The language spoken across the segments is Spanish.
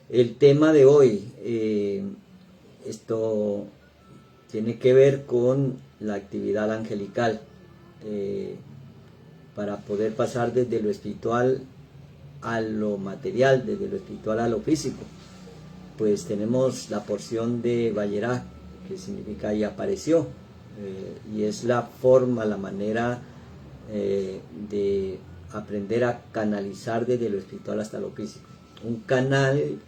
El tema de hoy, esto tiene que ver con la actividad angelical, para poder pasar desde lo espiritual a lo material, desde lo espiritual a lo físico. Pues tenemos la porción de Vayera, que significa y apareció, y es la forma, la manera de aprender a canalizar desde lo espiritual hasta lo físico. Un canal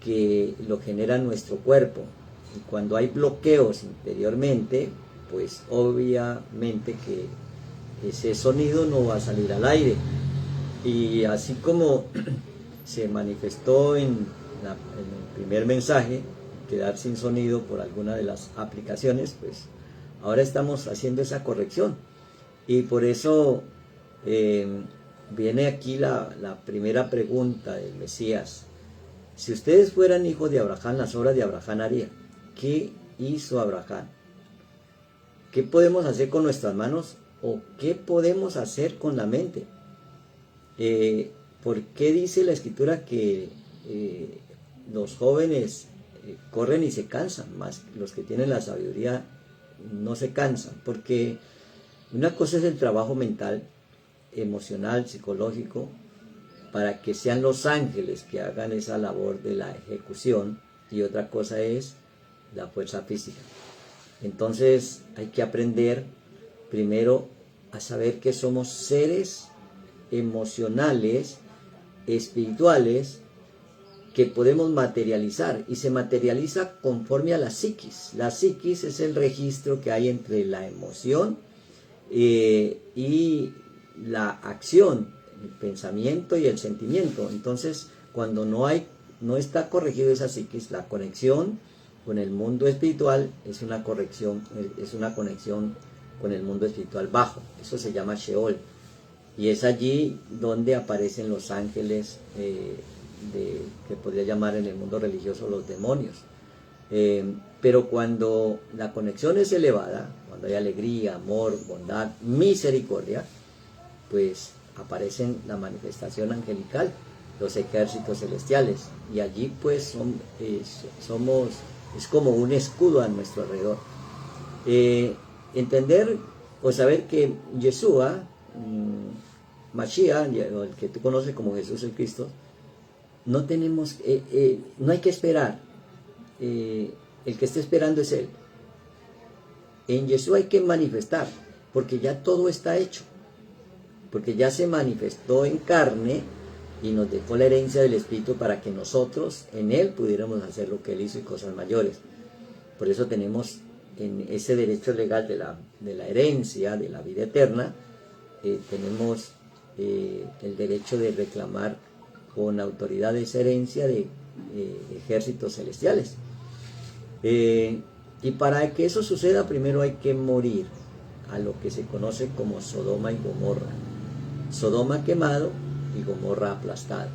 que lo genera nuestro cuerpo, y cuando hay bloqueos interiormente, pues obviamente que ese sonido no va a salir al aire. Y así como se manifestó en el primer mensaje, quedar sin sonido por alguna de las aplicaciones, pues ahora estamos haciendo esa corrección. Y por eso viene aquí la primera pregunta del Mesías. Si ustedes fueran hijos de Abraham, las obras de Abraham harían. ¿Qué hizo Abraham? ¿Qué podemos hacer con nuestras manos? ¿O qué podemos hacer con la mente? ¿Por qué dice la Escritura que los jóvenes corren y se cansan, más los que tienen la sabiduría no se cansan? Porque una cosa es el trabajo mental, emocional, psicológico, para que sean los ángeles que hagan esa labor de la ejecución, y otra cosa es la fuerza física. Entonces hay que aprender primero a saber que somos seres emocionales, espirituales, que podemos materializar, y se materializa conforme a la psiquis. La psiquis es el registro que hay entre la emoción y la acción, el pensamiento y el sentimiento. Entonces, cuando no está corregido esa psiquis, la conexión con el mundo espiritual es una conexión con el mundo espiritual bajo. Eso se llama Sheol, y es allí donde aparecen los ángeles, que podría llamar en el mundo religioso los demonios. Pero cuando la conexión es elevada, cuando hay alegría, amor, bondad, misericordia, pues aparecen la manifestación angelical, los ejércitos celestiales, y allí pues es como un escudo a nuestro alrededor. Entender o saber que Yeshua, Mashiach, el que tú conoces como Jesús el Cristo, no hay que esperar. El que esté esperando es Él. En Yeshua hay que manifestar, porque ya todo está hecho, porque ya se manifestó en carne y nos dejó la herencia del Espíritu para que nosotros en Él pudiéramos hacer lo que Él hizo y cosas mayores. Por eso tenemos en ese derecho legal de la herencia, de la vida eterna, tenemos el derecho de reclamar con autoridad esa herencia de ejércitos celestiales. Y para que eso suceda, primero hay que morir a lo que se conoce como Sodoma y Gomorra. Sodoma quemado y Gomorra aplastado.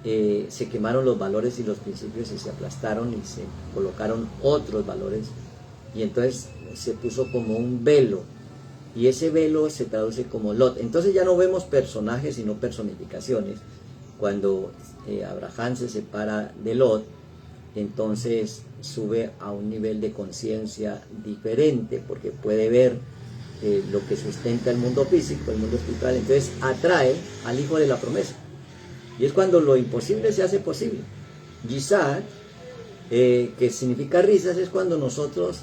Se quemaron los valores y los principios y se aplastaron y se colocaron otros valores, y entonces se puso como un velo, y ese velo se traduce como Lot. Entonces ya no vemos personajes sino personificaciones. Cuando Abraham se separa de Lot, entonces sube a un nivel de conciencia diferente, porque puede ver lo que sustenta el mundo físico, el mundo espiritual. Entonces atrae al hijo de la promesa, y es cuando lo imposible se hace posible. Yizar, que significa risas, es cuando nosotros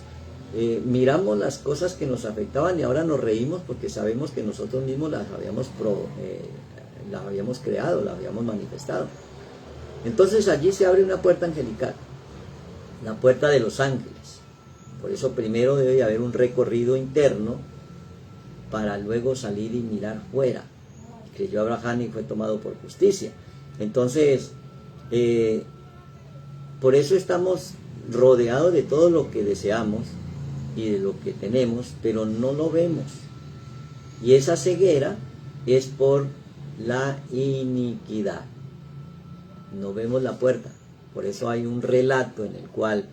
miramos las cosas que nos afectaban y ahora nos reímos porque sabemos que nosotros mismos las habíamos creado, las habíamos manifestado. Entonces allí se abre una puerta angelical, la puerta de los ángeles. Por eso primero debe haber un recorrido interno para luego salir y mirar fuera. Creyó Abraham y fue tomado por justicia. Entonces, por eso estamos rodeados de todo lo que deseamos y de lo que tenemos, pero no lo vemos. Y esa ceguera es por la iniquidad. No vemos la puerta. Por eso hay un relato en el cual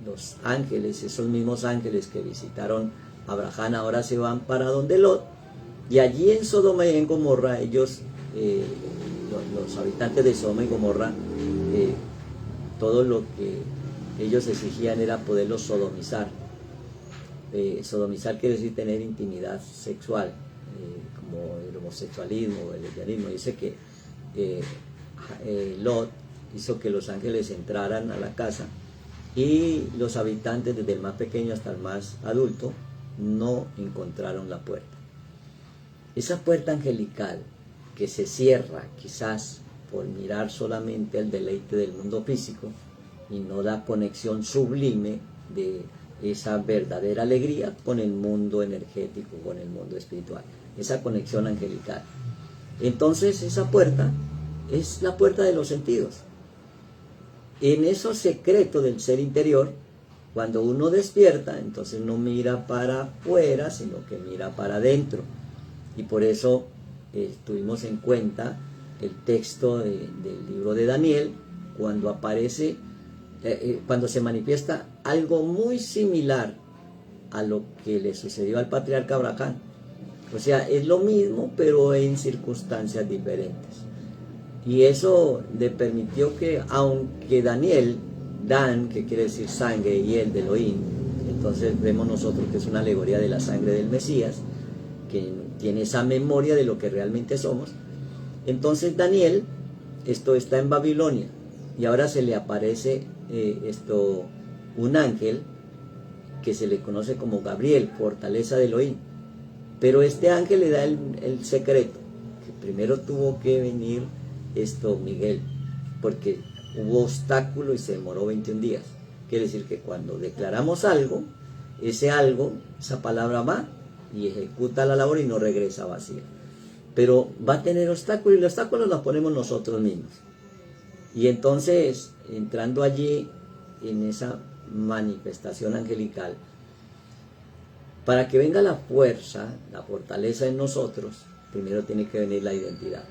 los ángeles, esos mismos ángeles que visitaron a Abraham, ahora se van para donde Lot, y allí en Sodoma y en Gomorra ellos los habitantes de Sodoma y Gomorra, todo lo que ellos exigían era poderlos sodomizar. Sodomizar quiere decir tener intimidad sexual, como el homosexualismo o el lesbianismo. Dice que Lot hizo que los ángeles entraran a la casa y los habitantes, desde el más pequeño hasta el más adulto, no encontraron la puerta. Esa puerta angelical que se cierra quizás por mirar solamente el deleite del mundo físico y no da conexión sublime de esa verdadera alegría con el mundo energético, con el mundo espiritual, esa conexión angelical. Entonces esa puerta es la puerta de los sentidos. En esos secretos del ser interior, cuando uno despierta, entonces no mira para afuera, sino que mira para adentro. Y por eso tuvimos en cuenta el texto del libro de Daniel, cuando aparece, cuando se manifiesta algo muy similar a lo que le sucedió al patriarca Abraham. O sea, es lo mismo, pero en circunstancias diferentes. Y eso le permitió que, aunque Daniel, Dan, que quiere decir sangre, y el de Elohim, entonces vemos nosotros que es una alegoría de la sangre del Mesías, que tiene esa memoria de lo que realmente somos. Entonces Daniel, esto está en Babilonia, y ahora se le aparece un ángel que se le conoce como Gabriel, fortaleza de Elohim. Pero este ángel le da el secreto, que primero tuvo que venir Miguel, porque hubo obstáculo y se demoró 21 días. Quiere decir que cuando declaramos algo, esa palabra va y ejecuta la labor y no regresa vacía. Pero va a tener obstáculos, y los obstáculos los ponemos nosotros mismos. Y entonces, entrando allí en esa manifestación angelical, para que venga la fuerza, la fortaleza en nosotros, primero tiene que venir la identidad.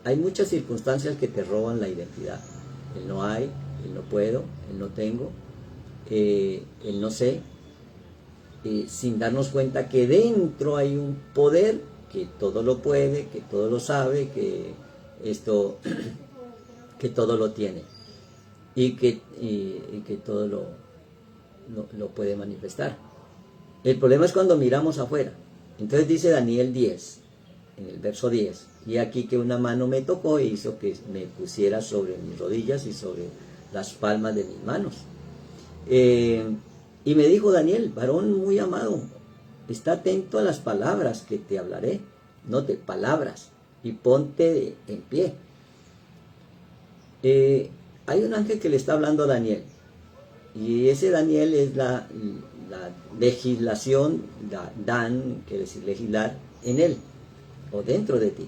Hay muchas circunstancias que te roban la identidad. El no hay, el no puedo, el no tengo, el no sé, sin darnos cuenta que dentro hay un poder que todo lo puede, que todo lo sabe, que todo lo tiene y que todo lo puede manifestar. El problema es cuando miramos afuera. Entonces dice Daniel 10, en el verso 10, y aquí que una mano me tocó e hizo que me pusiera sobre mis rodillas y sobre las palmas de mis manos. Y me dijo Daniel, varón muy amado, está atento a las palabras que te hablaré, note, palabras, y ponte en pie. Hay un ángel que le está hablando a Daniel, y ese Daniel es la legislación, Dan, quiere decir legislar, en él, o dentro de ti.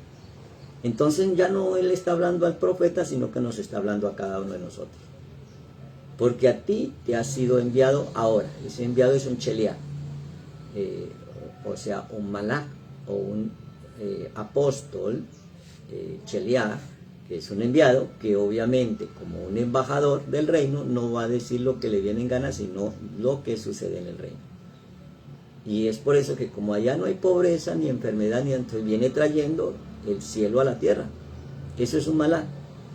Entonces ya no él está hablando al profeta, sino que nos está hablando a cada uno de nosotros. Porque a ti te ha sido enviado ahora. Ese enviado es un cheliá, o sea, un malach, o un apóstol, cheliá, que es un enviado, que obviamente como un embajador del reino no va a decir lo que le viene en gana, sino lo que sucede en el reino. Y es por eso que como allá no hay pobreza, ni enfermedad, ni entonces viene trayendo el cielo a la tierra. Eso es un malach.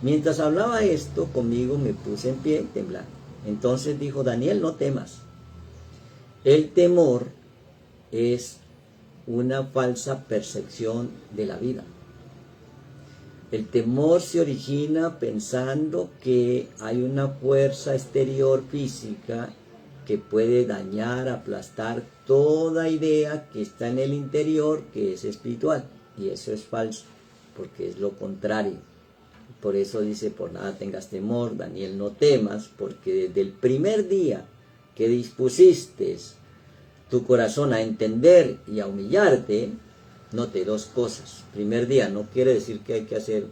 Mientras hablaba esto conmigo, me puse en pie temblando. Entonces dijo Daniel, no temas. El temor es una falsa percepción de la vida. El temor se origina pensando que hay una fuerza exterior física que puede dañar, aplastar toda idea que está en el interior, que es espiritual. Y eso es falso, porque es lo contrario. Por eso dice, por nada tengas temor, Daniel, no temas, porque desde el primer día que dispusiste tu corazón a entender y a humillarte, note dos cosas. Primer día, no quiere decir que hay que hacer,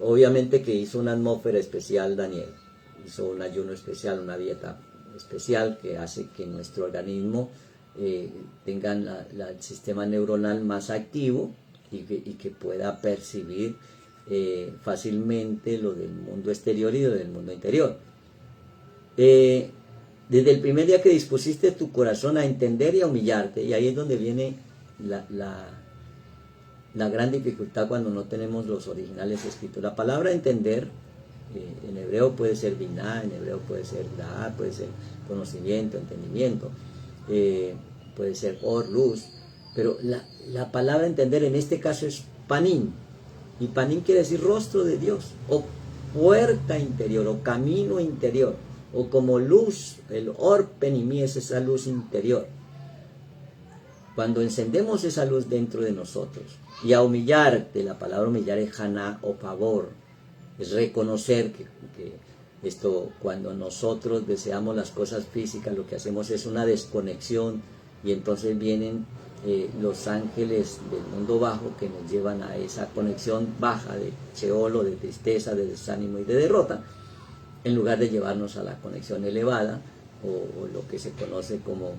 obviamente que hizo una atmósfera especial Daniel, hizo un ayuno especial, una dieta especial que hace que nuestro organismo tenga el sistema neuronal más activo y que pueda percibir fácilmente lo del mundo exterior y lo del mundo interior. Desde el primer día que dispusiste tu corazón a entender y a humillarte, y ahí es donde viene la gran dificultad cuando no tenemos los originales escritos. La palabra entender, en hebreo puede ser binah, en hebreo puede ser da'at, puede ser conocimiento, entendimiento, puede ser or, luz, pero la palabra entender en este caso es panim, y panim quiere decir rostro de Dios, o puerta interior, o camino interior, o como luz, el or penimí es esa luz interior. Cuando encendemos esa luz dentro de nosotros, y a humillarte, la palabra humillar es haná o pavor, es reconocer que esto, cuando nosotros deseamos las cosas físicas, lo que hacemos es una desconexión, y entonces vienen los ángeles del mundo bajo que nos llevan a esa conexión baja de Sheol, de tristeza, de desánimo y de derrota, en lugar de llevarnos a la conexión elevada, o lo que se conoce como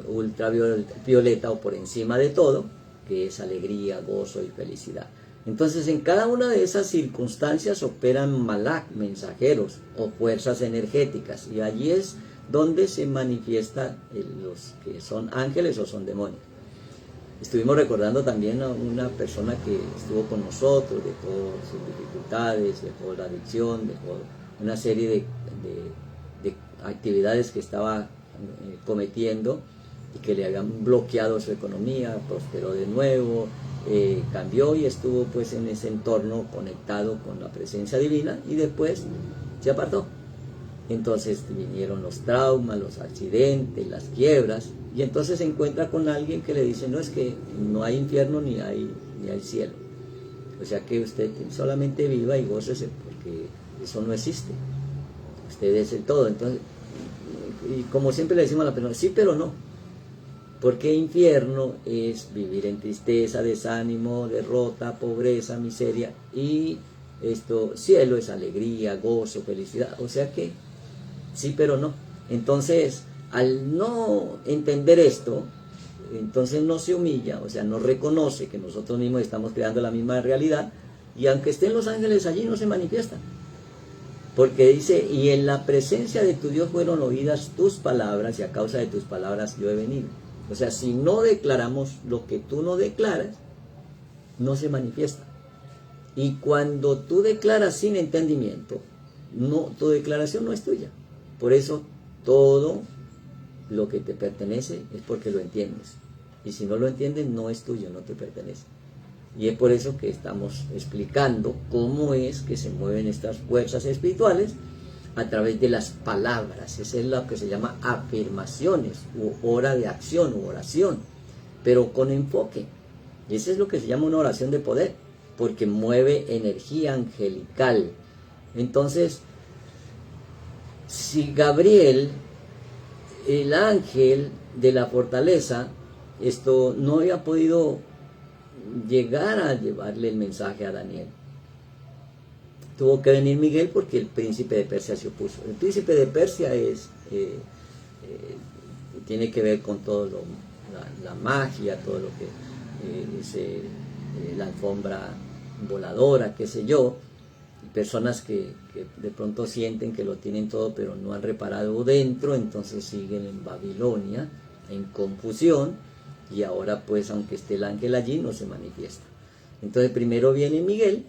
ultravioleta, o por encima de todo, que es alegría, gozo y felicidad. Entonces, en cada una de esas circunstancias operan malak, mensajeros o fuerzas energéticas, y allí es donde se manifiestan los que son ángeles o son demonios. Estuvimos recordando también a una persona que estuvo con nosotros, dejó sus dificultades, dejó la adicción, dejó una serie de actividades que estaba cometiendo y que le habían bloqueado su economía. Prosperó de nuevo, cambió y estuvo pues en ese entorno conectado con la presencia divina, y después se apartó. Entonces vinieron los traumas, los accidentes, las quiebras, y entonces se encuentra con alguien que le dice: no, es que no hay infierno ni hay cielo, o sea que usted solamente viva y gócese, porque eso no existe, usted es el todo. Entonces, y como siempre le decimos a la persona: sí, pero no, porque infierno es vivir en tristeza, desánimo, derrota, pobreza, miseria, y cielo es alegría, gozo, felicidad. O sea que sí, pero no. Entonces, al no entender esto, entonces no se humilla, o sea, no reconoce que nosotros mismos estamos creando la misma realidad, y aunque estén los ángeles allí, no se manifiestan. Porque dice: y en la presencia de tu Dios fueron oídas tus palabras, y a causa de tus palabras yo he venido. O sea, si no declaramos lo que tú no declaras, no se manifiesta. Y cuando tú declaras sin entendimiento, tu declaración no es tuya. Por eso todo lo que te pertenece es porque lo entiendes. Y si no lo entiendes, no es tuyo, no te pertenece. Y es por eso que estamos explicando cómo es que se mueven estas fuerzas espirituales a través de las palabras. Esa es lo que se llama afirmaciones, u hora de acción, u oración, pero con enfoque. Y eso es lo que se llama una oración de poder, porque mueve energía angelical. Entonces, si Gabriel, el ángel de la fortaleza, no había podido llegar a llevarle el mensaje a Daniel, tuvo que venir Miguel, porque el príncipe de Persia se opuso. El príncipe de Persia tiene que ver con todo la magia, todo lo que es la alfombra voladora, qué sé yo. Personas que de pronto sienten que lo tienen todo, pero no han reparado dentro, entonces siguen en Babilonia, en confusión, y ahora pues, aunque esté el ángel allí, no se manifiesta. Entonces primero viene Miguel,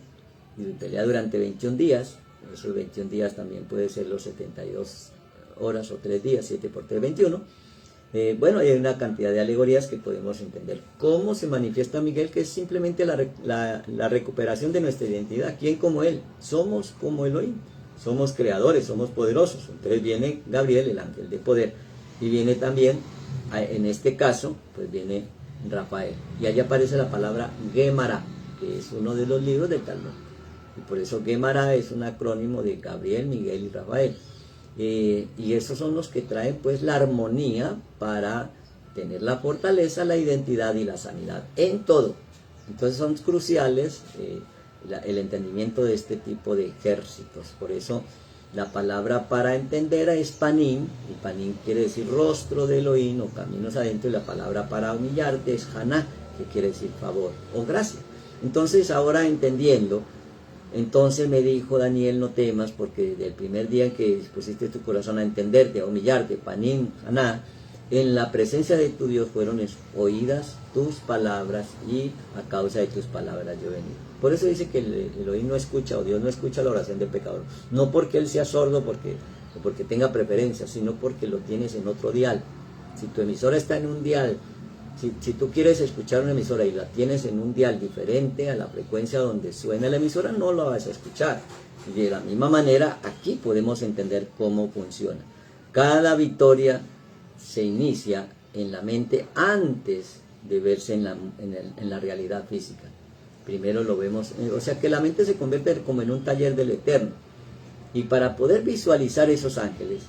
y pelea durante 21 días, esos 21 días también puede ser los 72 horas o 3 días, 7 por 3, 21. Bueno, hay una cantidad de alegorías que podemos entender. ¿Cómo se manifiesta Miguel? Que es simplemente la recuperación de nuestra identidad. ¿Quién como él? Somos como Elohim, somos creadores, somos poderosos. Entonces viene Gabriel, el ángel de poder, y viene también, en este caso, pues viene Rafael. Y allí aparece la palabra Gemara, que es uno de los libros del Talmud. Y por eso Gemara es un acrónimo de Gabriel, Miguel y Rafael. Y esos son los que traen pues la armonía para tener la fortaleza, la identidad y la sanidad en todo. Entonces son cruciales el entendimiento de este tipo de ejércitos. Por eso la palabra para entender es panim, y panim quiere decir rostro de Elohim o caminos adentro, y la palabra para humillarte es haná, que quiere decir favor o gracia. Entonces, ahora entendiendo, entonces me dijo Daniel: no temas, porque desde el primer día en que dispusiste tu corazón a entenderte, a humillarte, panim, haná, en la presencia de tu Dios fueron oídas tus palabras y a causa de tus palabras yo he venido. Por eso dice que el Elohim no escucha, o Dios no escucha la oración del pecador. No porque él sea sordo o porque tenga preferencia, sino porque lo tienes en otro dial. Si tu emisora está en un dial, si tú quieres escuchar una emisora y la tienes en un dial diferente a la frecuencia donde suena la emisora, no la vas a escuchar. Y de la misma manera, aquí podemos entender cómo funciona. Cada victoria se inicia en la mente antes de verse en la realidad física. Primero lo vemos, o sea que la mente se convierte como en un taller del Eterno. Y para poder visualizar esos ángeles,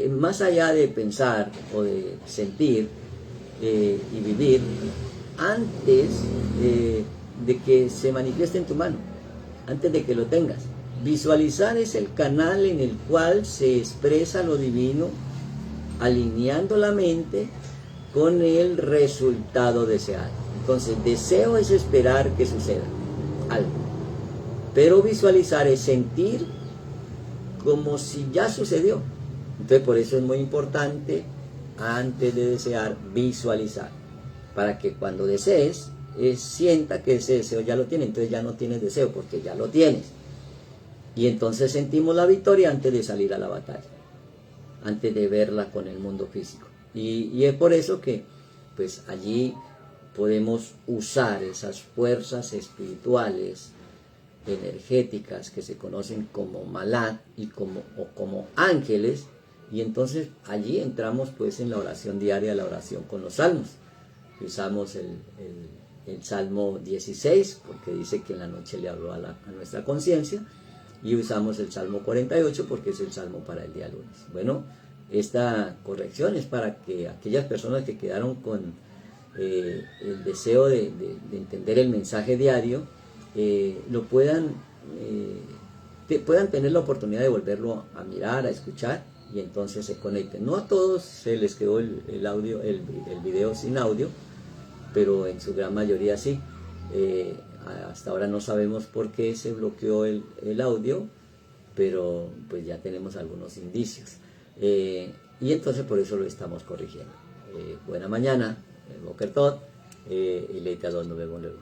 más allá de pensar o de sentir y vivir, antes de que se manifieste en tu mano, antes de que lo tengas, visualizar es el canal en el cual se expresa lo divino, alineando la mente con el resultado deseado. Entonces, deseo es esperar que suceda algo, pero visualizar es sentir como si ya sucedió. Entonces, por eso es muy importante, antes de desear, visualizar, para que cuando desees, sienta que ese deseo ya lo tiene. Entonces ya no tienes deseo porque ya lo tienes. Y entonces sentimos la victoria antes de salir a la batalla, antes de verla con el mundo físico. Y es por eso que pues allí podemos usar esas fuerzas espirituales, energéticas, que se conocen como malad y como ángeles, y entonces allí entramos pues en la oración diaria, la oración con los salmos. Usamos el Salmo 16, porque dice que en la noche le habló a nuestra conciencia, y usamos el Salmo 48 porque es el Salmo para el día lunes. Bueno, esta corrección es para que aquellas personas que quedaron con el deseo de entender el mensaje diario, lo puedan tener la oportunidad de volverlo a mirar, a escuchar, y entonces se conecten. No a todos se les quedó el video sin audio, pero en su gran mayoría sí. Hasta ahora no sabemos por qué se bloqueó el audio, pero pues ya tenemos algunos indicios. Y entonces por eso lo estamos corrigiendo. Buena mañana, Boker Tot, y Leita 2, nos vemos luego.